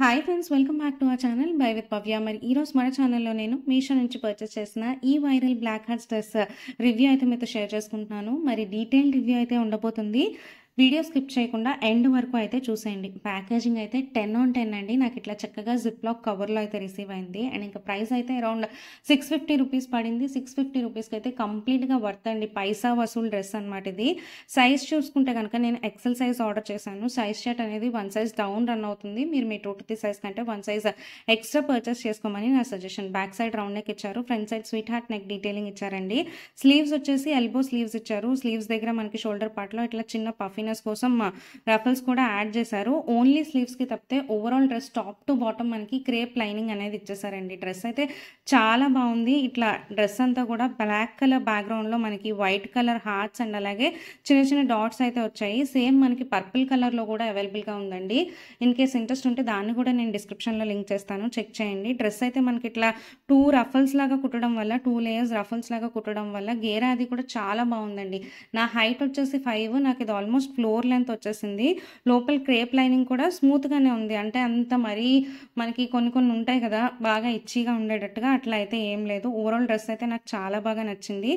Hi friends, welcome back to our channel by with Pavya. మరి ఈరోజు మన ఛానల్లో నేను మీషో నుంచి పర్చేస్ చేసిన ఈ viral black hearts dress review అయితే మీతో షేర్ చేసుకుంటున్నాను. మరి డీటెయిల్ రివ్యూ అయితే ఉండబోతుంది. వీడియో స్కిప్ చేయకుండా ఎండ్ వరకు అయితే చూసేయండి. ప్యాకేజింగ్ అయితే 10/10 అండి. నాకు ఇట్లా చక్కగా జిప్ లాక్ కవర్లో అయితే రిసీవ్ అయింది. అండ్ ఇంకా ప్రైస్ అయితే అరౌండ్ 650 రూపీస్ పడింది. 650 రూపీస్కి అయితే కంప్లీట్గా వర్త్ అండి. పైసా వసూలు డ్రెస్ అనమాట ఇది. సైజ్ చూసుకుంటే కనుక నేను ఎక్సెల్ సైజ్ ఆర్డర్ చేశాను. సైజ్ షర్ట్ అనేది 1 సైజ్ డౌన్ రన్ అవుతుంది. మీరు మీ 2 సైజ్ కంటే 1 సైజ్ ఎక్స్ట్రా పర్చేస్ చేసుకోమని నా suggestion. Back side round neck ఇచ్చారు, front side sweetheart neck detailing ఇచ్చారండి. స్లీవ్స్ వచ్చేసి ఎల్బో స్లీవ్స్ ఇచ్చారు. స్లీవ్స్ దగ్గర మనకి షోల్డర్ పార్ట్లో ఇట్లా చిన్న పఫినెస్ కోసం రఫల్స్ కూడా యాడ్ చేశారు. ఓన్లీ స్లీవ్స్కి తప్పితే overall dress top to bottom మనకి క్రేప్ లైనింగ్ అనేది ఇచ్చేసారండి. డ్రెస్ అయితే చాలా బాగుంది. ఇట్లా డ్రెస్ అంతా కూడా బ్లాక్ కలర్ బ్యాక్గ్రౌండ్లో మనకి వైట్ కలర్ హార్ట్స్ అండ్ అలాగే చిన్న చిన్న డాట్స్ అయితే వచ్చాయి. సేమ్ మనకి పర్పుల్ కలర్లో కూడా అవైలబుల్గా ఉందండి. ఇన్ కేస్ ఇంట్రెస్ట్ ఉంటే దాన్ని కూడా నేను డిస్క్రిప్షన్లో లింక్ చేస్తాను, చెక్ చేయండి. డ్రెస్ అయితే మనకి ఇట్లా 2 రఫల్స్ లాగా కుట్టడం వల్ల, 2 లేయర్స్ రఫల్స్ లాగా కుట్టడం వల్ల గేరా అది కూడా చాలా బాగుందండి. నా హైట్ వచ్చేసి 5, నాకు ఇది ఆల్మోస్ట్ ఫ్లోర్ లెంత్ వచ్చేసింది. లోపల క్రేప్ లైనింగ్ కూడా స్మూత్గానే ఉంది. అంటే అంత మరీ మనకి కొన్ని ఉంటాయి కదా బాగా ఇచ్చిగా ఉండేటట్టుగా, అట్లా అయితే ఏం లేదు. ఓవరాల్ డ్రెస్ అయితే నాకు చాలా బాగా నచ్చింది.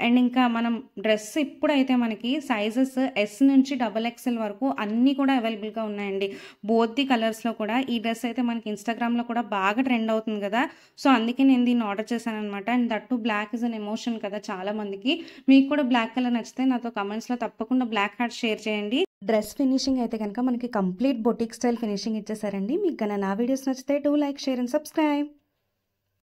అండ్ ఇంకా మనం డ్రెస్ ఇప్పుడైతే మనకి సైజెస్ ఎస్ నుంచి XXL వరకు అన్నీ కూడా అవైలబుల్గా ఉన్నాయండి. బోత్ ది కలర్స్లో కూడా. ఈ డ్రెస్ అయితే మనకి ఇన్స్టాగ్రామ్లో కూడా బాగా ట్రెండ్ అవుతుంది కదా, సో అందుకే నేను దీన్ని ఆర్డర్ చేశాను అనమాట. And that black is an emotion కదా చాలా మందికి. మీకు కూడా బ్లాక్ కలర్ నచ్చితే నాతో కమెంట్స్లో తప్పకుండా బ్లాక్ హార్ట్ షేర్ చేయండి. డ్రెస్ ఫినిషింగ్ అయితే కనుక మనకి కంప్లీట్ బొటిక్ స్టైల్ ఫినిషింగ్ ఇచ్చేసారండి. మీకు కన్నా నా వీడియోస్ నచ్చితే do like, share and subscribe.